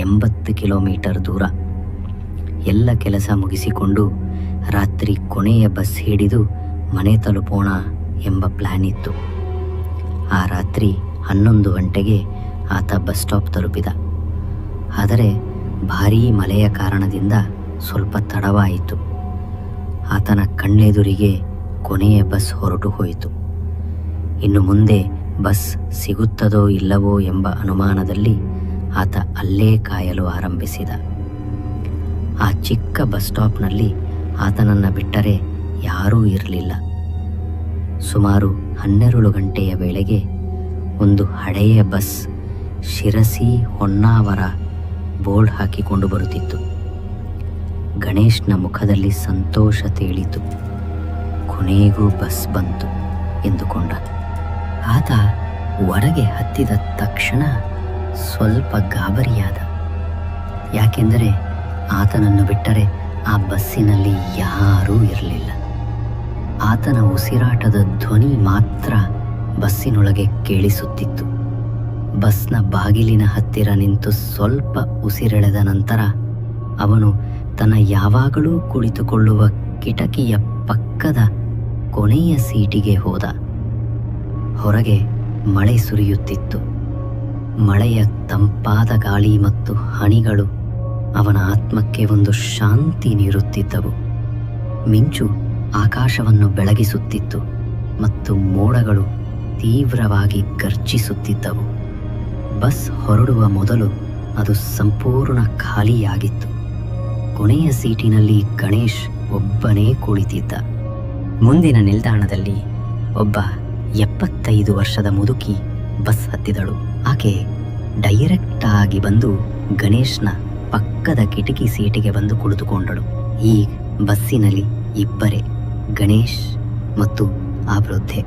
80 kilometre ದೂರ. ಎಲ್ಲ ಕೆಲಸ ಮುಗಿಸಿಕೊಂಡು ರಾತ್ರಿ ಕೊನೆಯ ಬಸ್ ಹಿಡಿದು ಮನೆ ತಲುಪೋಣ ಎಂಬ ಪ್ಲ್ಯಾನ್ ಇತ್ತು. ಆ ರಾತ್ರಿ 11 ಗಂಟೆಗೆ ಆತ ಬಸ್ ಸ್ಟಾಪ್ ತಲುಪಿದ. ಆದರೆ ಭಾರೀ ಮಳೆಯ ಕಾರಣದಿಂದ ಸ್ವಲ್ಪ ತಡವಾಯಿತು. ಆತನ ಕಣ್ಣೆದುರಿಗೆ ಕೊನೆಯ ಬಸ್ ಹೊರಟು ಹೋಯಿತು. ಇನ್ನು ಮುಂದೆ ಬಸ್ ಸಿಗುತ್ತದೋ ಇಲ್ಲವೋ ಎಂಬ ಅನುಮಾನದಲ್ಲಿ ಆತ ಅಲ್ಲೇ ಕಾಯಲು ಆರಂಭಿಸಿದ. ಆ ಚಿಕ್ಕ ಬಸ್ ಸ್ಟಾಪ್ನಲ್ಲಿ ಆತನನ್ನು ಬಿಟ್ಟರೆ ಯಾರೂ ಇರಲಿಲ್ಲ. ಸುಮಾರು 12 ಗಂಟೆಯ ವೇಳೆಗೆ ಒಂದು ಹಳೆಯ ಬಸ್ ಶಿರಸಿ ಹೊನ್ನಾವರ ಬೋರ್ಡ್ ಹಾಕಿಕೊಂಡು ಬರುತ್ತಿತ್ತು. ಗಣೇಶ್ನ ಮುಖದಲ್ಲಿ ಸಂತೋಷ ತೇಲಿತು. ಕೊನೆಗೂ ಬಸ್ ಬಂತು ಎಂದುಕೊಂಡ. ಆತ ಹೊರಗೆ ಹತ್ತಿದ ತಕ್ಷಣ ಸ್ವಲ್ಪ ಗಾಬರಿಯಾದ. ಯಾಕೆಂದರೆ ಆತನನ್ನು ಬಿಟ್ಟರೆ ಆ ಬಸ್ಸಿನಲ್ಲಿ ಯಾರೂ ಇರಲಿಲ್ಲ. ಆತನ ಉಸಿರಾಟದ ಧ್ವನಿ ಮಾತ್ರ ಬಸ್ಸಿನೊಳಗೆ ಕೇಳಿಸುತ್ತಿತ್ತು. ಬಸ್ನ ಬಾಗಿಲಿನ ಹತ್ತಿರ ನಿಂತು ಸ್ವಲ್ಪ ಉಸಿರೆಳೆದ ನಂತರ ಅವನು ತನ್ನ ಯಾವಾಗಲೂ ಕುಳಿತುಕೊಳ್ಳುವ ಕಿಟಕಿಯ ಪಕ್ಕದ ಕೊನೆಯ ಸೀಟಿಗೆ ಹೋದ. ಹೊರಗೆ ಮಳೆ ಸುರಿಯುತ್ತಿತ್ತು. ಮಳೆಯ ತಂಪಾದ ಗಾಳಿ ಮತ್ತು ಹನಿಗಳು ಅವನ ಆತ್ಮಕ್ಕೆ ಒಂದು ಶಾಂತಿ ನೀಡುತ್ತಿದ್ದವು. ಮಿಂಚು ಆಕಾಶವನ್ನು ಬೆಳಗಿಸುತ್ತಿತ್ತು ಮತ್ತು ಮೋಡಗಳು ತೀವ್ರವಾಗಿ ಗರ್ಜಿಸುತ್ತಿದ್ದವು. ಬಸ್ ಹೊರಡುವ ಮೊದಲು ಅದು ಸಂಪೂರ್ಣ ಖಾಲಿಯಾಗಿತ್ತು. ಕೊನೆಯ ಸೀಟಿನಲ್ಲಿ ಗಣೇಶ್ ಒಬ್ಬನೇ ಕುಳಿತಿದ್ದ. ಮುಂದಿನ ನಿಲ್ದಾಣದಲ್ಲಿ ಒಬ್ಬ 75 ವರ್ಷದ ಮುದುಕಿ ಬಸ್ ಹತ್ತಿದಳು. ಆಕೆ ಡೈರೆಕ್ಟ್ ಆಗಿ ಬಂದು ಗಣೇಶ್ನ ಪಕ್ಕದ ಕಿಟಕಿ ಸೀಟಿಗೆ ಬಂದು ಕುಳಿತುಕೊಂಡಳು. ಈ ಬಸ್ಸಿನಲ್ಲಿ ಇಬ್ಬರೇ, ಗಣೇಶ್ ಮತ್ತು ಆ ವೃದ್ಧೆ.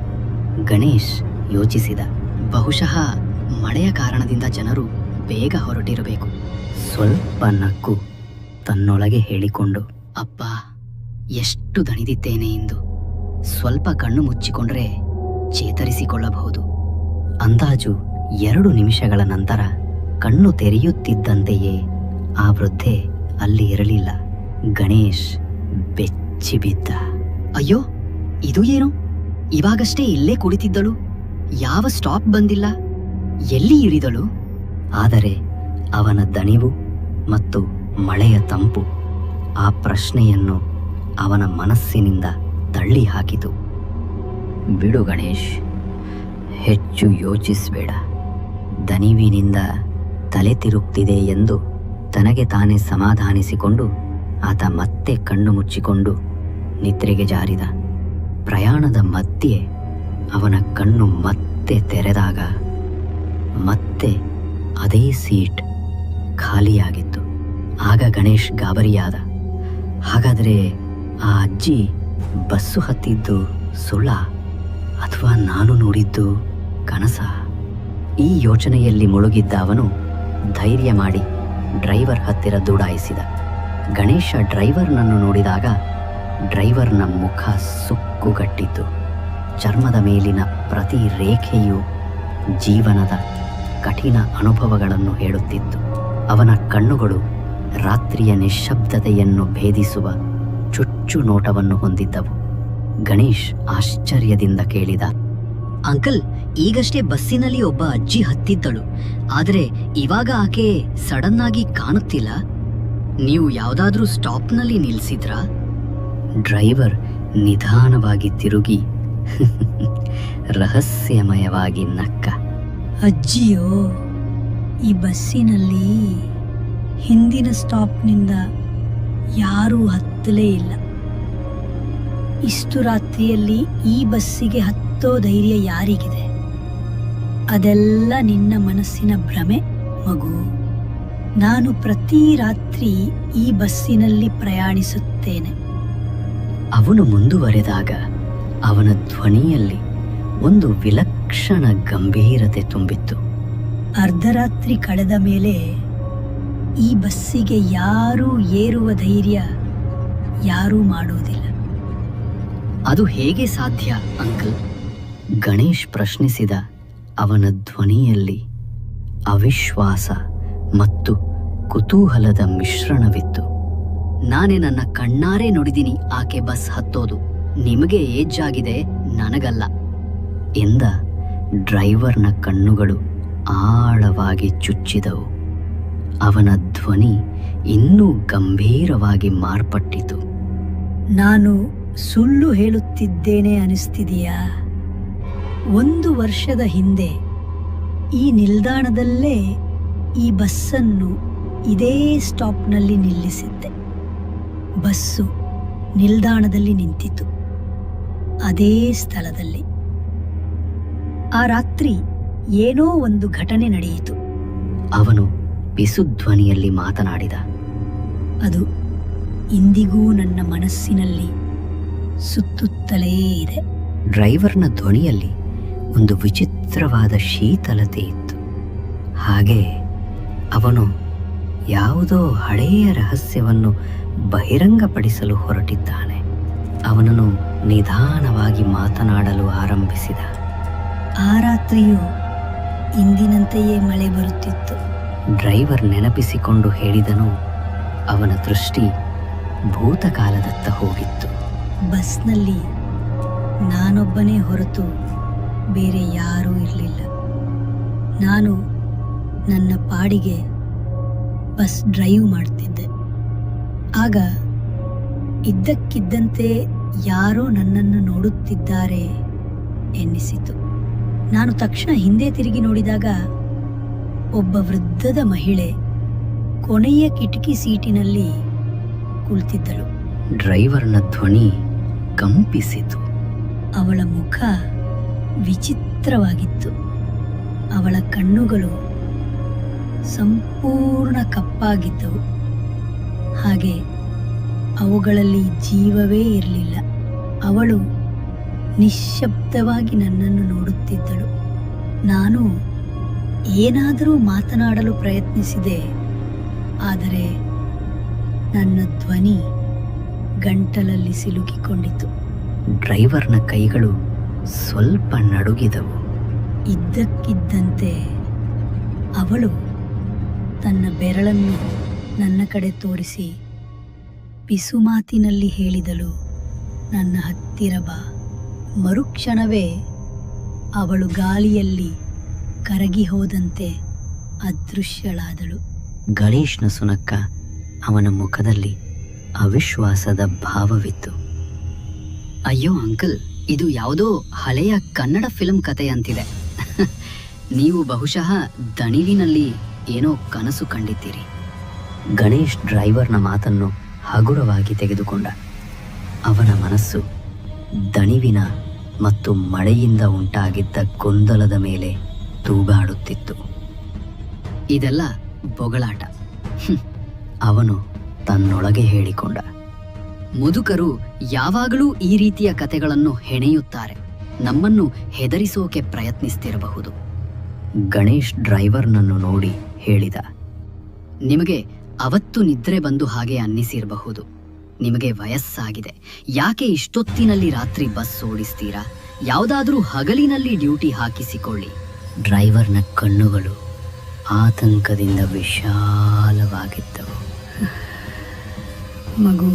ಗಣೇಶ್ ಯೋಚಿಸಿದ, ಬಹುಶಃ ಮಳೆಯ ಕಾರಣದಿಂದ ಜನರು ಬೇಗ ಹೊರಟಿರಬೇಕು. ಸ್ವಲ್ಪ ನಕ್ಕು ತನ್ನೊಳಗೆ ಹೇಳಿಕೊಂಡು, ಅಪ್ಪ, ಎಷ್ಟು ದಣಿದಿದ್ದೇನೆ ಎಂದು. ಸ್ವಲ್ಪ ಕಣ್ಣು ಮುಚ್ಚಿಕೊಂಡ್ರೆ ಚೇತರಿಸಿಕೊಳ್ಳಬಹುದು. ಅಂದಾಜು 2 ನಿಮಿಷಗಳ ನಂತರ ಕಣ್ಣು ತೆರೆಯುತ್ತಿದ್ದಂತೆಯೇ ಆ ವೃದ್ಧೆ ಅಲ್ಲಿ ಇರಲಿಲ್ಲ. ಗಣೇಶ್ ಬೆಚ್ಚಿಬಿದ್ದ. ಅಯ್ಯೋ, ಇದು ಏನು? ಇವಾಗಷ್ಟೇ ಇಲ್ಲೇ ಕುಳಿತಿದ್ದಳು, ಯಾವ ಸ್ಟಾಪ್ ಬಂದಿಲ್ಲ, ಎಲ್ಲಿ ಇಳಿದಳು? ಆದರೆ ಅವನ ದಣಿವು ಮತ್ತು ಮಳೆಯ ತಂಪು ಆ ಪ್ರಶ್ನೆಯನ್ನು ಅವನ ಮನಸ್ಸಿನಿಂದ ತಳ್ಳಿ ಹಾಕಿತು. ಬಿಡು ಗಣೇಶ್, ಹೆಚ್ಚು ಯೋಚಿಸಬೇಡ. ದಣಿವಿನಿಂದ ತಲೆ ತಿರುಗ್ತಿದೆ ಎಂದು ತನಗೆ ತಾನೇ ಸಮಾಧಾನಿಸಿಕೊಂಡು ಆತ ಮತ್ತೆ ಕಣ್ಣು ಮುಚ್ಚಿಕೊಂಡು ನಿದ್ರೆಗೆ ಜಾರಿದ. ಪ್ರಯಾಣದ ಮಧ್ಯೆ ಅವನ ಕಣ್ಣು ಮತ್ತೆ ತೆರೆದಾಗ ಮತ್ತೆ ಅದೇ ಸೀಟ್ ಖಾಲಿಯಾಗಿತ್ತು. ಆಗ ಗಣೇಶ್ ಗಾಬರಿಯಾದ. ಹಾಗಾದರೆ ಆ ಅಜ್ಜಿ ಬಸ್ಸು ಹತ್ತಿದ್ದು ಸುಳ್ಳ ಅಥವಾ ನಾನು ನೋಡಿದ್ದು ಕನಸ? ಈ ಯೋಚನೆಯಲ್ಲಿ ಮುಳುಗಿದ್ದ ಅವನು ಧೈರ್ಯ ಮಾಡಿ ಡ್ರೈವರ್ ಹತ್ತಿರ ದೂಡಾಯಿಸಿದ. ಗಣೇಶ ಡ್ರೈವರ್ನನ್ನು ನೋಡಿದಾಗ ಡ್ರೈವರ್ನ ಮುಖ ಸುಕ್ಕುಗಟ್ಟಿತ್ತು. ಚರ್ಮದ ಮೇಲಿನ ಪ್ರತಿ ರೇಖೆಯು ಜೀವನದ ಕಠಿಣ ಅನುಭವಗಳನ್ನು ಹೇಳುತ್ತಿತ್ತು. ಅವನ ಕಣ್ಣುಗಳು ರಾತ್ರಿಯ ನಿಶ್ಶಬ್ದತೆಯನ್ನು ಭೇದಿಸುವ ಚುಚ್ಚು ನೋಟವನ್ನು ಹೊಂದಿದ್ದವು. ಗಣೇಶ್ ಆಶ್ಚರ್ಯದಿಂದ ಕೇಳಿದ, ಅಂಕಲ್, ಈಗಷ್ಟೇ ಬಸ್ಸಿನಲ್ಲಿ ಒಬ್ಬ ಅಜ್ಜಿ ಹತ್ತಿದ್ದಳು, ಆದರೆ ಇವಾಗ ಆಕೆ ಸಡನ್ ಆಗಿ ಕಾಣುತ್ತಿಲ್ಲ. ನೀವು ಯಾವುದಾದ್ರೂ ಸ್ಟಾಪ್ನಲ್ಲಿ ನಿಲ್ಲಿಸಿದ್ರಾ? ಡ್ರೈವರ್ ನಿಧಾನವಾಗಿ ತಿರುಗಿ ರಹಸ್ಯಮಯವಾಗಿ ನಕ್ಕ. ಅಜ್ಜಿಯೋ, ಈ ಬಸ್ಸಿನಲ್ಲಿ ಹಿಂದಿನ ಸ್ಟಾಪ್ನಿಂದ ಯಾರೂ ಹತ್ತಲೇ ಇಲ್ಲ. ಇಷ್ಟು ರಾತ್ರಿಯಲ್ಲಿ ಈ ಬಸ್ಸಿಗೆ ಹತ್ತೋ ಧೈರ್ಯ ಯಾರಿಗಿದೆ? ಅದೆಲ್ಲ ನಿನ್ನ ಮನಸ್ಸಿನ ಭ್ರಮೆ ಮಗು. ನಾನು ಪ್ರತಿ ರಾತ್ರಿ ಈ ಬಸ್ಸಿನಲ್ಲಿ ಪ್ರಯಾಣಿಸುತ್ತೇನೆ. ಅವನು ಮುಂದುವರೆದಾಗ ಅವನ ಧ್ವನಿಯಲ್ಲಿ ಒಂದು ವಿಲಕ್ಷಣ ಗಂಭೀರತೆ ತುಂಬಿತ್ತು. ಅರ್ಧರಾತ್ರಿ ಕಳೆದ ಮೇಲೆ ಈ ಬಸ್ಸಿಗೆ ಯಾರೂ ಏರುವ ಧೈರ್ಯ ಯಾರೂ ಮಾಡುವುದಿಲ್ಲ. ಅದು ಹೇಗೆ ಸಾಧ್ಯ ಅಂಕಲ್? ಗಣೇಶ್ ಪ್ರಶ್ನಿಸಿದ. ಅವನ ಧ್ವನಿಯಲ್ಲಿ ಅವಿಶ್ವಾಸ ಮತ್ತು ಕುತೂಹಲದ ಮಿಶ್ರಣವಿತ್ತು. ನಾನೇ ನನ್ನ ಕಣ್ಣಾರೆ ನೋಡಿದ್ದೀನಿ ಆಕೆ ಬಸ್ ಹತ್ತೋದು. ನಿಮಗೆ ಏಜ್ ಆಗಿದೆ, ನನಗಲ್ಲ ಎಂದ ಡ್ರೈವರ್ನ ಕಣ್ಣುಗಳು ಆಳವಾಗಿ ಚುಚ್ಚಿದವು. ಅವನ ಧ್ವನಿ ಇನ್ನೂ ಗಂಭೀರವಾಗಿ ಮಾರ್ಪಟ್ಟಿತು. ನಾನು ಸುಳ್ಳು ಹೇಳುತ್ತಿದ್ದೇನೆ ಅನಿಸ್ತಿದೆಯಾ? 1 ವರ್ಷದ ಹಿಂದೆ ಈ ನಿಲ್ದಾಣದಲ್ಲೇ ಈ ಬಸ್ಸನ್ನು ಇದೇ ಸ್ಟಾಪ್ನಲ್ಲಿ ನಿಲ್ಲಿಸಿದ್ದೆ. ಬಸ್ಸು ನಿಲ್ದಾಣದಲ್ಲಿ ನಿಂತಿತು, ಅದೇ ಸ್ಥಳದಲ್ಲಿ. ಆ ರಾತ್ರಿ ಏನೋ ಒಂದು ಘಟನೆ ನಡೆಯಿತು. ಅವನು ಪಿಸುಧ್ವನಿಯಲ್ಲಿ ಮಾತನಾಡಿದ. ಅದು ಇಂದಿಗೂ ನನ್ನ ಮನಸ್ಸಿನಲ್ಲಿ ಸುತ್ತುತ್ತಲೇ ಇದೆ. ಡ್ರೈವರ್ನ ಧ್ವನಿಯಲ್ಲಿ ಒಂದು ವಿಚಿತ್ರವಾದ ಶೀತಲತೆ ಇತ್ತು. ಹಾಗೆ ಅವನು ಯಾವುದೋ ಹಳೆಯ ರಹಸ್ಯವನ್ನು ಬಹಿರಂಗಪಡಿಸಲು ಹೊರಟಿದ್ದಾನೆ. ಅವನನ್ನು ನಿಧಾನವಾಗಿ ಮಾತನಾಡಲು ಆರಂಭಿಸಿದ. ಆ ರಾತ್ರಿಯೂ ಇಂದಿನಂತೆಯೇ ಮಳೆ ಬರುತ್ತಿತ್ತು. ಡ್ರೈವರ್ ನೆನಪಿಸಿಕೊಂಡು ಹೇಳಿದನು. ಅವನ ದೃಷ್ಟಿ ಭೂತಕಾಲದತ್ತ ಹೋಗಿತ್ತು. ಬಸ್ನಲ್ಲಿ ನಾನೊಬ್ಬನೇ ಹೊರತು ಬೇರೆ ಯಾರೂ ಇರಲಿಲ್ಲ. ನಾನು ನನ್ನ ಪಾಡಿಗೆ ಬಸ್ ಡ್ರೈವ್ ಮಾಡ್ತಿದ್ದೆ. ಆಗ ಇದ್ದಕ್ಕಿದ್ದಂತೆ ಯಾರೋ ನನ್ನನ್ನು ನೋಡುತ್ತಿದ್ದಾರೆ ಎನ್ನಿಸಿತು. ನಾನು ತಕ್ಷಣ ಹಿಂದೆ ತಿರುಗಿ ನೋಡಿದಾಗ ಒಬ್ಬ ವೃದ್ಧದ ಮಹಿಳೆ ಕೊನೆಯ ಕಿಟಕಿ ಸೀಟಿನಲ್ಲಿ ಕುಳಿತಿದ್ದಳು. ಡ್ರೈವರ್ನ ಧ್ವನಿ ಕಂಪಿಸಿತು. ಅವಳ ಮುಖ ವಿಚಿತ್ರವಾಗಿತ್ತು. ಅವಳ ಕಣ್ಣುಗಳು ಸಂಪೂರ್ಣ ಕಪ್ಪಾಗಿದ್ದವು. ಹಾಗೆ ಅವುಗಳಲ್ಲಿ ಜೀವವೇ ಇರಲಿಲ್ಲ. ಅವಳು ನಿಶ್ಶಬ್ದವಾಗಿ ನನ್ನನ್ನು ನೋಡುತ್ತಿದ್ದಳು. ನಾನು ಏನಾದರೂ ಮಾತನಾಡಲು ಪ್ರಯತ್ನಿಸಿದೆ, ಆದರೆ ನನ್ನ ಧ್ವನಿ ಗಂಟಲಲ್ಲಿ ಸಿಲುಕಿಕೊಂಡಿತು. ಡ್ರೈವರ್ನ ಕೈಗಳು ಸ್ವಲ್ಪ ನಡುಗಿದವು. ಇದ್ದಕ್ಕಿದ್ದಂತೆ ಅವಳು ತನ್ನ ಬೆರಳನ್ನು ನನ್ನ ಕಡೆ ತೋರಿಸಿ ಪಿಸುಮಾತಿನಲ್ಲಿ ಹೇಳಿದಳು, ನನ್ನ ಹತ್ತಿರ ಬಾ. ಮರುಕ್ಷಣವೇ ಅವಳು ಗಾಳಿಯಲ್ಲಿ ಕರಗಿ ಹೋದಂತೆ ಅದೃಶ್ಯಳಾದಳು. ಗಣೇಶ್ನ ಸುನಕ್ಕ ಅವನ ಮುಖದಲ್ಲಿ ಅವಿಶ್ವಾಸದ ಭಾವವಿತ್ತು. ಅಯ್ಯೋ ಅಂಕಲ್, ಇದು ಯಾವುದೋ ಹಳೆಯ ಕನ್ನಡ ಫಿಲ್ಮ್ ಕತೆ ಅಂತಿದೆ. ನೀವು ಬಹುಶಃ ದಣಿವಿನಲ್ಲಿ ಏನೋ ಕನಸು ಕಂಡಿದ್ದೀರಿ. ಗಣೇಶ್ ಡ್ರೈವರ್ನ ಮಾತನ್ನು ಹಗುರವಾಗಿ ತೆಗೆದುಕೊಂಡ. ಅವನ ಮನಸ್ಸು ದಣಿವಿನ ಮತ್ತು ಮಳೆಯಿಂದ ಉಂಟಾಗಿದ್ದ ಗೊಂದಲದ ಮೇಲೆ ತೂಗಾಡುತ್ತಿತ್ತು. ಇದೆಲ್ಲ ಬೊಗಳಾಟ, ಅವನು ತನ್ನೊಳಗೆ ಹೇಳಿಕೊಂಡ. ಮುದುಕರು ಯಾವಾಗಲೂ ಈ ರೀತಿಯ ಕತೆಗಳನ್ನು ಹೆಣೆಯುತ್ತಾರೆ. ನಮ್ಮನ್ನು ಹೆದರಿಸೋಕೆ ಪ್ರಯತ್ನಿಸ್ತಿರಬಹುದು. ಗಣೇಶ್ ಡ್ರೈವರ್ನನ್ನು ನೋಡಿ ಹೇಳಿದ, ನಿಮಗೆ ಅವತ್ತು ನಿದ್ರೆ ಬಂದು ಹಾಗೆ ಅನ್ನಿಸಿರಬಹುದು. ನಿಮಗೆ ವಯಸ್ಸಾಗಿದೆ. ಯಾಕೆ ಇಷ್ಟೊತ್ತಿನಲ್ಲಿ ರಾತ್ರಿ ಬಸ್ ಓಡಿಸ್ತೀರಾ? ಯಾವುದಾದ್ರೂ ಹಗಲಿನಲ್ಲಿ ಡ್ಯೂಟಿ ಹಾಕಿಸಿಕೊಳ್ಳಿ. ಡ್ರೈವರ್ನ ಕಣ್ಣುಗಳು ಆತಂಕದಿಂದ ವಿಶಾಲವಾಗಿದ್ದವು. ಮಗು,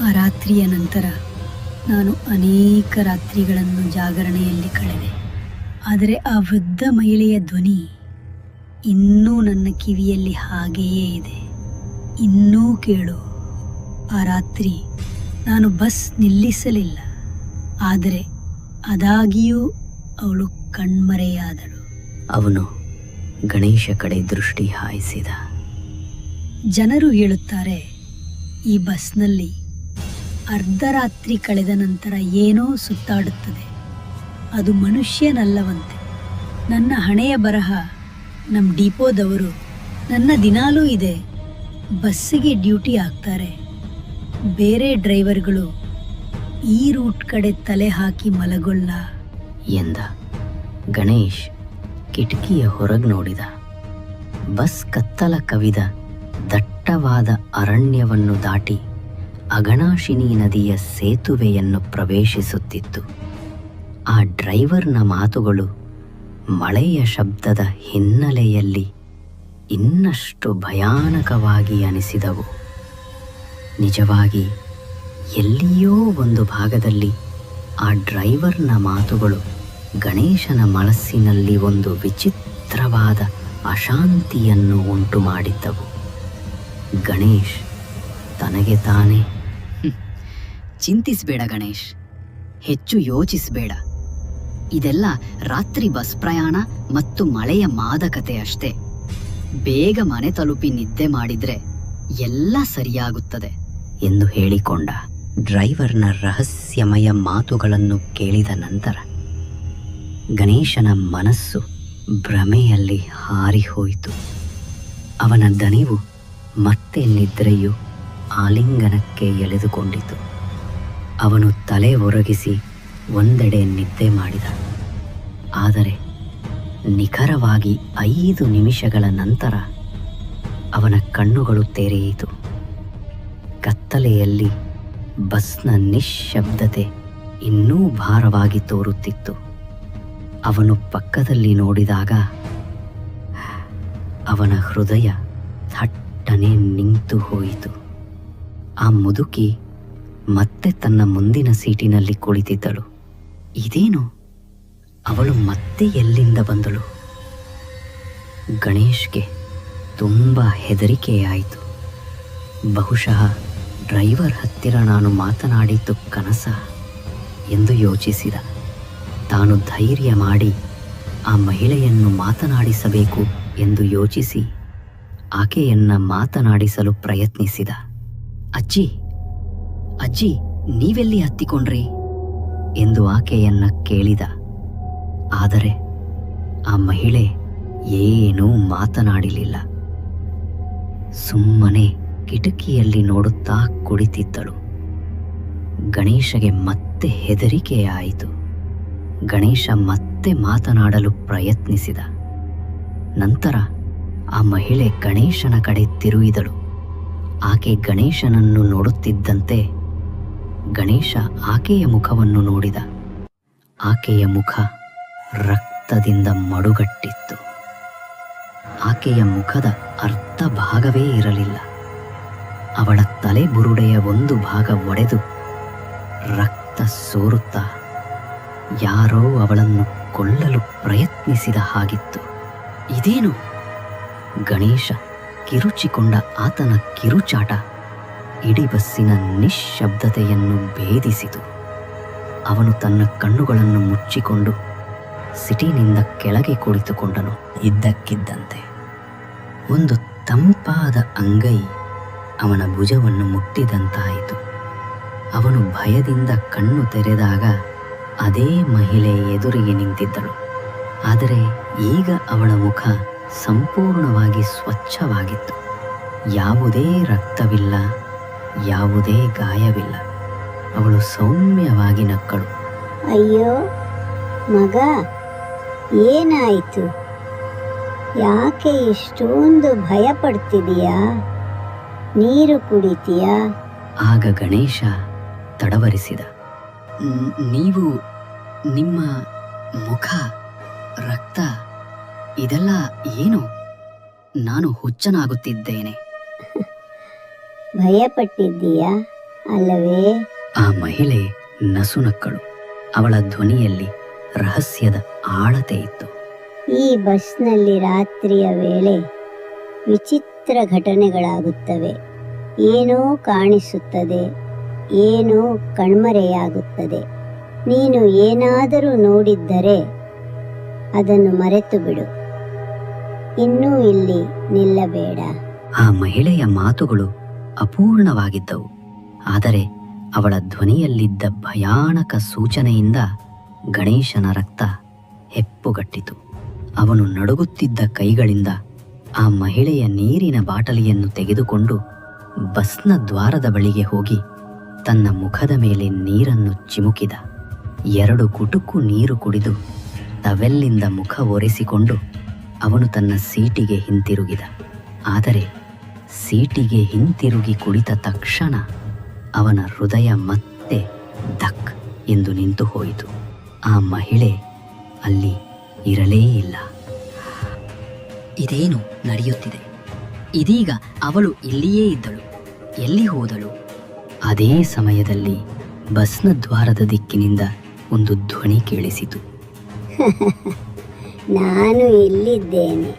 ಆ ರಾತ್ರಿಯ ನಂತರ ನಾನು ಅನೇಕ ರಾತ್ರಿಗಳನ್ನು ಜಾಗರಣೆಯಲ್ಲಿ ಕಳೆದೆ. ಆದರೆ ಆ ವೃದ್ಧ ಮಹಿಳೆಯ ಧ್ವನಿ ಇನ್ನೂ ನನ್ನ ಕಿವಿಯಲ್ಲಿ ಹಾಗೆಯೇ ಇದೆ. ಇನ್ನೂ ಕೇಳು. ಆ ರಾತ್ರಿ ನಾನು ಬಸ್ ನಿಲ್ಲಿಸಲಿಲ್ಲ, ಆದರೆ ಅದಾಗಿಯೂ ಅವಳು ಕಣ್ಮರೆಯಾದಳು. ಅವನು ಗಣೇಶ ಕಡೆ ದೃಷ್ಟಿ ಹಾಯಿಸಿದ. ಜನರು ಹೇಳುತ್ತಾರೆ, ಈ ಬಸ್ನಲ್ಲಿ ಅರ್ಧರಾತ್ರಿ ಕಳೆದ ನಂತರ ಏನೋ ಸುತ್ತಾಡುತ್ತದೆ. ಅದು ಮನುಷ್ಯನಲ್ಲವಂತೆ. ನನ್ನ ಹಣೆಯ ಬರಹ ನಮ್ಮ ಡಿಪೋದವರು ನನ್ನ ದಿನಾಲೂ ಇದೆ. ಬಸ್ಸಿಗೆ ಡ್ಯೂಟಿ ಹಾಕ್ತಾರೆ. ಬೇರೆ ಡ್ರೈವರ್ಗಳು ಈ ರೂಟ್ ಕಡೆ ತಲೆ ಹಾಕಿ ಮಲಗೊಳ್ಳ ಎಂದ. ಗಣೇಶ್ ಕಿಟಕಿಯ ಹೊರಗೆ ನೋಡಿದ. ಬಸ್ ಕತ್ತಲ ಕವಿದ ದಟ್ಟವಾದ ಅರಣ್ಯವನ್ನು ದಾಟಿ ಅಘನಾಶಿನಿ ನದಿಯ ಸೇತುವೆಯನ್ನು ಪ್ರವೇಶಿಸುತ್ತಿತ್ತು. ಆ ಡ್ರೈವರ್ನ ಮಾತುಗಳು ಮಳೆಯ ಶಬ್ದದ ಹಿನ್ನೆಲೆಯಲ್ಲಿ ಇನ್ನಷ್ಟು ಭಯಾನಕವಾಗಿ ಅನಿಸಿದವು. ನಿಜವಾಗಿ ಎಲ್ಲಿಯೋ ಒಂದು ಭಾಗದಲ್ಲಿ ಆ ಡ್ರೈವರ್ನ ಮಾತುಗಳು ಗಣೇಶನ ಮನಸ್ಸಿನಲ್ಲಿ ಒಂದು ವಿಚಿತ್ರವಾದ ಅಶಾಂತಿಯನ್ನು ಉಂಟು ಮಾಡಿದ್ದವು. ಗಣೇಶ್ ತನಗೆ ತಾನೇ, ಚಿಂತಿಸಬೇಡ ಗಣೇಶ್, ಹೆಚ್ಚು ಯೋಚಿಸಬೇಡ. ಇದೆಲ್ಲ ರಾತ್ರಿ ಬಸ್ ಪ್ರಯಾಣ ಮತ್ತು ಮಳೆಯ ಮಾದಕತೆ ಅಷ್ಟೇ. ಬೇಗ ಮನೆ ತಲುಪಿ ನಿದ್ದೆ ಮಾಡಿದ್ರೆ ಎಲ್ಲ ಸರಿಯಾಗುತ್ತದೆ ಎಂದು ಹೇಳಿಕೊಂಡ. ಡ್ರೈವರ್ನ ರಹಸ್ಯಮಯ ಮಾತುಗಳನ್ನು ಕೇಳಿದ ನಂತರ ಗಣೇಶನ ಮನಸ್ಸು ಭ್ರಮೆಯಲ್ಲಿ ಹಾರಿಹೋಯಿತು. ಅವನ ದಣಿವು ಮತ್ತೆ ನಿದ್ರೆಯು ಆಲಿಂಗನಕ್ಕೆ ಎಳೆದುಕೊಂಡಿತು. ಅವನು ತಲೆ ಒರಗಿಸಿ ಒಂದೆಡೆ ನಿದ್ದೆ ಮಾಡಿದ. ಆದರೆ ನಿಖರವಾಗಿ 5 ನಿಮಿಷಗಳ ನಂತರ ಅವನ ಕಣ್ಣುಗಳು ತೆರೆಯಿತು. ಕತ್ತಲೆಯಲ್ಲಿ ಬಸ್ನ ನಿಶ್ಶಬ್ದತೆ ಇನ್ನೂ ಭಾರವಾಗಿ ತೋರುತ್ತಿತ್ತು. ಅವನು ಪಕ್ಕದಲ್ಲಿ ನೋಡಿದಾಗ ಅವನ ಹೃದಯ ಥಟ್ಟನೆ ನಿಂತು ಹೋಯಿತು. ಆ ಮುದುಕಿ ಮತ್ತೆ ತನ್ನ ಮುಂದಿನ ಸೀಟಿನಲ್ಲಿ ಕುಳಿತಿದ್ದಳು. ಇದೇನು, ಅವಳು ಮತ್ತೆ ಎಲ್ಲಿಂದ ಬಂದಳು? ಗಣೇಶ್ಗೆ ತುಂಬ ಹೆದರಿಕೆಯಾಯಿತು. ಬಹುಶಃ ಡ್ರೈವರ್ ಹತ್ತಿರ ನಾನು ಮಾತನಾಡಿದ್ದು ಕನಸ ಎಂದು ಯೋಚಿಸಿದ. ತಾನು ಧೈರ್ಯ ಮಾಡಿ ಆ ಮಹಿಳೆಯನ್ನು ಮಾತನಾಡಿಸಬೇಕು ಎಂದು ಯೋಚಿಸಿ ಆಕೆಯನ್ನ ಮಾತನಾಡಿಸಲು ಪ್ರಯತ್ನಿಸಿದ. ಅಜ್ಜಿ, ಅಜ್ಜಿ, ನೀವೆಲ್ಲಿ ಹತ್ತಿಕೊಂಡ್ರಿ ಎಂದು ಆಕೆಯನ್ನ ಕೇಳಿದ. ಆದರೆ ಆ ಮಹಿಳೆ ಏನೂ ಮಾತನಾಡಲಿಲ್ಲ. ಸುಮ್ಮನೆ ಕಿಟಕಿಯಲ್ಲಿ ನೋಡುತ್ತಾ ಕುಳಿತಿದ್ದಳು. ಗಣೇಶಗೆ ಮತ್ತೆ ಹೆದರಿಕೆಯಾಯಿತು. ಗಣೇಶ ಮತ್ತೆ ಮಾತನಾಡಲು ಪ್ರಯತ್ನಿಸಿದ. ನಂತರ ಆ ಮಹಿಳೆ ಗಣೇಶನ ಕಡೆ ತಿರುಗಿದಳು. ಆಕೆ ಗಣೇಶನನ್ನು ನೋಡುತ್ತಿದ್ದಂತೆ ಗಣೇಶ ಆಕೆಯ ಮುಖವನ್ನು ನೋಡಿದ. ಆಕೆಯ ಮುಖ ರಕ್ತದಿಂದ ಮಡುಗಟ್ಟಿತ್ತು. ಆಕೆಯ ಮುಖದ ಅರ್ಧ ಭಾಗವೇ ಇರಲಿಲ್ಲ. ಅವಳ ತಲೆ ಬುರುಡೆಯ ಒಂದು ಭಾಗ ಒಡೆದು ರಕ್ತ ಸೋರುತ್ತಾ ಯಾರೋ ಅವಳನ್ನು ಕೊಲ್ಲಲು ಪ್ರಯತ್ನಿಸಿದ ಹಾಗಿತ್ತು. ಇದೇನು? ಗಣೇಶ ಕಿರುಚಿಕೊಂಡ ಆತನ ಕಿರುಚಾಟ ಇಡೀ ಬಸ್ಸಿನ ನಿಶ್ಶಬ್ದತೆಯನ್ನು ಭೇದಿಸಿತು. ಅವನು ತನ್ನ ಕಣ್ಣುಗಳನ್ನು ಮುಚ್ಚಿಕೊಂಡು ಸಿಟಿನಿಂದ ಕೆಳಗೆ ಕುಳಿತುಕೊಂಡನು. ಇದ್ದಕ್ಕಿದ್ದಂತೆ ಒಂದು ತಂಪಾದ ಅಂಗೈ ಅವನ ಭುಜವನ್ನು ಮುಟ್ಟಿದಂತಾಯಿತು. ಅವನು ಭಯದಿಂದ ಕಣ್ಣು ತೆರೆದಾಗ ಅದೇ ಮಹಿಳೆ ಎದುರಿಗೆ ನಿಂತಿದ್ದಳು. ಆದರೆ ಈಗ ಅವಳ ಮುಖ ಸಂಪೂರ್ಣವಾಗಿ ಸ್ವಚ್ಛವಾಗಿತ್ತು. ಯಾವುದೇ ರಕ್ತವಿಲ್ಲ, ಯಾವುದೇ ಗಾಯವಿಲ್ಲ. ಅವಳು ಸೌಮ್ಯವಾಗಿ ನಕ್ಕಳು. ಅಯ್ಯೋ ಮಗ, ಏನಾಯಿತು? ಯಾಕೆ ಇಷ್ಟೊಂದು ಭಯ ಪಡ್ತಿದೀಯಾ? ನೀರು ಕುಡಿತೀಯಾ? ಆಗ ಗಣೇಶ ತಡವರಿಸಿದ. ನೀವು, ನಿಮ್ಮ ಮುಖ, ರಕ್ತ, ಇದೆಲ್ಲ ಏನು? ನಾನು ಹುಚ್ಚನಾಗುತ್ತಿದ್ದೇನೆ. ಭಯಪಟ್ಟಿದ್ದೀಯಾ ಅಲ್ಲವೇ? ಆ ಮಹಿಳೆ ನಸುನಕ್ಕಳು. ಅವಳ ಧ್ವನಿಯಲ್ಲಿ ರಹಸ್ಯದ ಆಳತೆ ಇತ್ತು. ಈ ಬಸ್ನಲ್ಲಿ ರಾತ್ರಿಯ ವೇಳೆ ವಿಚಿತ್ರ ಘಟನೆಗಳಾಗುತ್ತವೆ. ಏನೋ ಕಾಣಿಸುತ್ತದೆ, ಏನೋ ಕಣ್ಮರೆಯಾಗುತ್ತದೆ. ನೀನು ಏನಾದರೂ ನೋಡಿದ್ದರೆ ಅದನ್ನು ಮರೆತು ಬಿಡು. ಇನ್ನೂ ಇಲ್ಲಿ ನಿಲ್ಲಬೇಡ. ಆ ಮಹಿಳೆಯ ಮಾತುಗಳು ಅಪೂರ್ಣವಾಗಿದ್ದವು. ಆದರೆ ಅವಳ ಧ್ವನಿಯಲ್ಲಿದ್ದ ಭಯಾನಕ ಸೂಚನೆಯಿಂದ ಗಣೇಶನ ರಕ್ತ ಹೆಪ್ಪುಗಟ್ಟಿತು. ಅವನು ನಡುಗುತ್ತಿದ್ದ ಕೈಗಳಿಂದ ಆ ಮಹಿಳೆಯ ನೀರಿನ ಬಾಟಲಿಯನ್ನು ತೆಗೆದುಕೊಂಡು ಬಸ್ನ ದ್ವಾರದ ಬಳಿಗೆ ಹೋಗಿ ತನ್ನ ಮುಖದ ಮೇಲೆ ನೀರನ್ನು ಚಿಮುಕಿದ. 2 ಗುಟುಕು ನೀರು ಕುಡಿದು ಟವೆಲ್ಲಿಂದ ಮುಖ ಒರೆಸಿಕೊಂಡು ಅವನು ತನ್ನ ಸೀಟಿಗೆ ಹಿಂತಿರುಗಿದ. ಆದರೆ ಸೀಟಿಗೆ ಹಿಂತಿರುಗಿ ಕುಳಿತ ತಕ್ಷಣ ಅವನ ಹೃದಯ ಮತ್ತೆ ಧಕ್ ಎಂದು ನಿಂತು ಹೋಯಿತು. ಆ ಮಹಿಳೆ ಅಲ್ಲಿ ಇರಲೇ ಇಲ್ಲ. ಇದೇನು ನಡೆಯುತ್ತಿದೆ? ಇದೀಗ ಅವಳು ಇಲ್ಲಿಯೇ ಇದ್ದಳು, ಎಲ್ಲಿ ಹೋದಳು? ಅದೇ ಸಮಯದಲ್ಲಿ ಬಸ್ನ ದ್ವಾರದ ದಿಕ್ಕಿನಿಂದ ಒಂದು ಧ್ವನಿ ಕೇಳಿಸಿತು. ನಾನು ಇಲ್ಲಿದ್ದೇನೆ,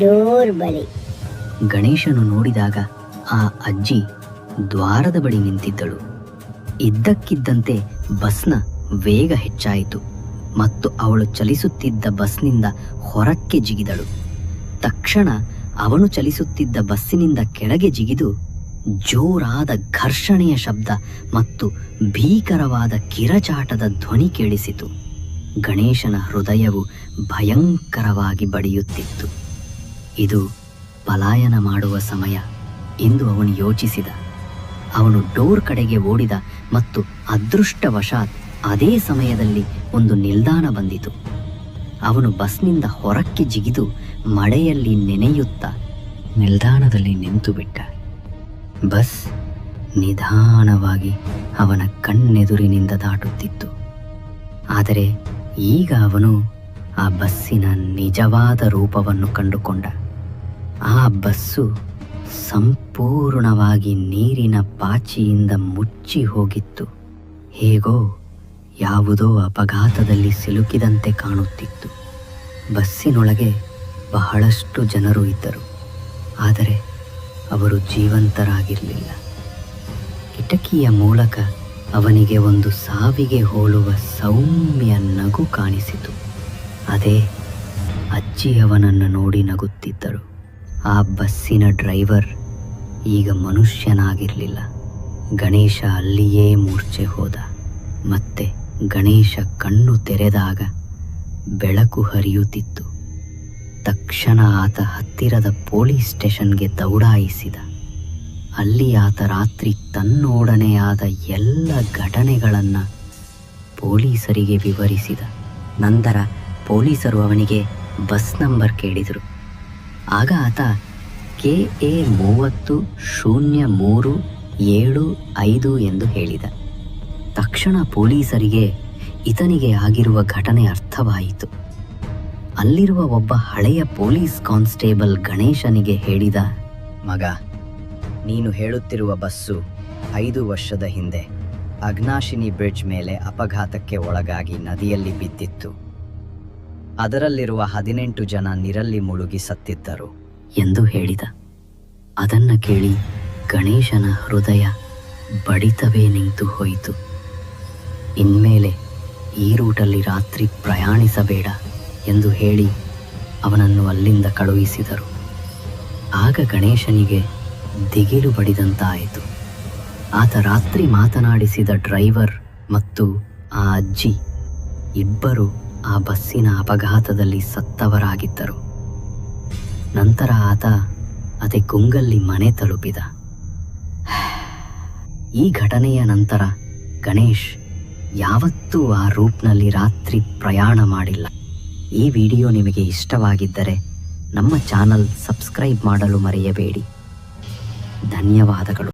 ಡೋರ್ ಬಳಿ. ಗಣೇಶನು ನೋಡಿದಾಗ ಆ ಅಜ್ಜಿ ದ್ವಾರದ ಬಳಿ ನಿಂತಿದ್ದಳು. ಇದ್ದಕ್ಕಿದ್ದಂತೆ ಬಸ್ನ ವೇಗ ಹೆಚ್ಚಾಯಿತು ಮತ್ತು ಅವಳು ಚಲಿಸುತ್ತಿದ್ದ ಬಸ್ನಿಂದ ಹೊರಕ್ಕೆ ಜಿಗಿದಳು. ತಕ್ಷಣ ಅವನು ಚಲಿಸುತ್ತಿದ್ದ ಬಸ್ಸಿನಿಂದ ಕೆಳಗೆ ಜಿಗಿದು ಜೋರಾದ ಘರ್ಷಣೆಯ ಶಬ್ದ ಮತ್ತು ಭೀಕರವಾದ ಕಿರಚಾಟದ ಧ್ವನಿ ಕೇಳಿಸಿತು. ಗಣೇಶನ ಹೃದಯವು ಭಯಂಕರವಾಗಿ ಬಡಿಯುತ್ತಿತ್ತು. ಇದು ಪಲಾಯನ ಮಾಡುವ ಸಮಯ ಎಂದು ಅವನು ಯೋಚಿಸಿದ. ಅವನು ಡೋರ್ ಕಡೆಗೆ ಓಡಿದ ಮತ್ತು ಅದೃಷ್ಟವಶಾತ್ ಅದೇ ಸಮಯದಲ್ಲಿ ಒಂದು ನಿಲ್ದಾಣ ಬಂದಿತು. ಅವನು ಬಸ್ನಿಂದ ಹೊರಕ್ಕೆ ಜಿಗಿದು ಮಳೆಯಲ್ಲಿ ನೆನೆಯುತ್ತಾ ನಿಲ್ದಾಣದಲ್ಲಿ ನಿಂತುಬಿಟ್ಟ. ಬಸ್ ನಿಧಾನವಾಗಿ ಅವನ ಕಣ್ಣೆದುರಿನಿಂದ ದಾಟುತ್ತಿತ್ತು. ಆದರೆ ಈಗ ಅವನು ಆ ಬಸ್ಸಿನ ನಿಜವಾದ ರೂಪವನ್ನು ಕಂಡುಕೊಂಡ. ಆ ಬಸ್ಸು ಸಂಪೂರ್ಣವಾಗಿ ನೀರಿನ ಪಾಚಿಯಿಂದ ಮುಚ್ಚಿ ಹೋಗಿತ್ತು. ಹೇಗೋ ಯಾವುದೋ ಅಪಘಾತದಲ್ಲಿ ಸಿಲುಕಿದಂತೆ ಕಾಣುತ್ತಿತ್ತು. ಬಸ್ಸಿನೊಳಗೆ ಬಹಳಷ್ಟು ಜನರು ಇದ್ದರು, ಆದರೆ ಅವರು ಜೀವಂತರಾಗಿರಲಿಲ್ಲ. ಕಿಟಕಿಯ ಮೂಲಕ ಅವನಿಗೆ ಒಂದು ಸಾವಿಗೆ ಹೋಲುವ ಸೌಮ್ಯ ನಗು ಕಾಣಿಸಿತು. ಅದೇ ಅಜ್ಜಿ ಅವನನ್ನು ನೋಡಿ ನಗುತ್ತಿದ್ದರು. ಆ ಬಸ್ಸಿನ ಡ್ರೈವರ್ ಈಗ ಮನುಷ್ಯನಾಗಿರಲಿಲ್ಲ. ಗಣೇಶ ಅಲ್ಲಿಯೇ ಮೂರ್ಛೆ ಹೋದ. ಮತ್ತೆ ಗಣೇಶ ಕಣ್ಣು ತೆರೆದಾಗ ಬೆಳಕು ಹರಿಯುತ್ತಿತ್ತು. ತಕ್ಷಣ ಆತ ಹತ್ತಿರದ ಪೊಲೀಸ್ ಸ್ಟೇಷನ್ಗೆ ದೌಡಾಯಿಸಿದ. ಅಲ್ಲಿ ಆತ ರಾತ್ರಿ ತನ್ನೊಡನೆಯಾದ ಎಲ್ಲ ಘಟನೆಗಳನ್ನು ಪೊಲೀಸರಿಗೆ ವಿವರಿಸಿದ. ನಂತರ ಪೊಲೀಸರು ಅವನಿಗೆ ಬಸ್ ನಂಬರ್ ಕೇಳಿದರು. ಆಗ ಆತ KA 300375 ಎಂದು ಹೇಳಿದ. ತಕ್ಷಣ ಪೊಲೀಸರಿಗೆ ಈತನಿಗೆ ಆಗಿರುವ ಘಟನೆ ಅರ್ಥವಾಯಿತು. ಅಲ್ಲಿರುವ ಒಬ್ಬ ಹಳೆಯ ಪೊಲೀಸ್ ಕಾನ್ಸ್ಟೇಬಲ್ ಗಣೇಶನಿಗೆ ಹೇಳಿದ, ಮಗ, ನೀನು ಹೇಳುತ್ತಿರುವ ಬಸ್ಸು 5 ವರ್ಷದ ಹಿಂದೆ ಅಗ್ನಾಶಿನಿ ಬ್ರಿಡ್ಜ್ ಮೇಲೆ ಅಪಘಾತಕ್ಕೆ ಒಳಗಾಗಿ ನದಿಯಲ್ಲಿ ಬಿದ್ದಿತ್ತು. ಅದರಲ್ಲಿರುವ 18 ಜನ ನೀರಲ್ಲಿ ಮುಳುಗಿ ಸತ್ತಿದ್ದರು ಎಂದು ಹೇಳಿದ. ಅದನ್ನ ಕೇಳಿ ಗಣೇಶನ ಹೃದಯ ಬಡಿತವೇ ನಿಂತು ಹೋಯಿತು. ಇನ್ಮೇಲೆ ಈ ರೂಟಲ್ಲಿ ರಾತ್ರಿ ಪ್ರಯಾಣಿಸಬೇಡ ಎಂದು ಹೇಳಿ ಅವನನ್ನು ಅಲ್ಲಿಂದ ಕಳುಹಿಸಿದರು. ಆಗ ಗಣೇಶನಿಗೆ ದಿಗಿಲು ಬಡಿದಂತಾಯಿತು. ಆತ ರಾತ್ರಿ ಮಾತನಾಡಿಸಿದ ಡ್ರೈವರ್ ಮತ್ತು ಆ ಅಜ್ಜಿ ಇಬ್ಬರು ಆ ಬಸ್ಸಿನ ಅಪಘಾತದಲ್ಲಿ ಸತ್ತವರಾಗಿದ್ದರು. ನಂತರ ಆತ ಅದೇ ಗುಂಗಲ್ಲಿ ಮನೆ ತಲುಪಿದ. ಈ ಘಟನೆಯ ನಂತರ ಗಣೇಶ್ ಯಾವತ್ತೂ ಆ ರೂಟ್ನಲ್ಲಿ ರಾತ್ರಿ ಪ್ರಯಾಣ ಮಾಡಿಲ್ಲ. ಈ ವಿಡಿಯೋ ನಿಮಗೆ ಇಷ್ಟವಾಗಿದ್ದರೆ ನಮ್ಮ ಚಾನಲ್ ಸಬ್ಸ್ಕ್ರೈಬ್ ಮಾಡಲು ಮರೆಯಬೇಡಿ. ಧನ್ಯವಾದಗಳು.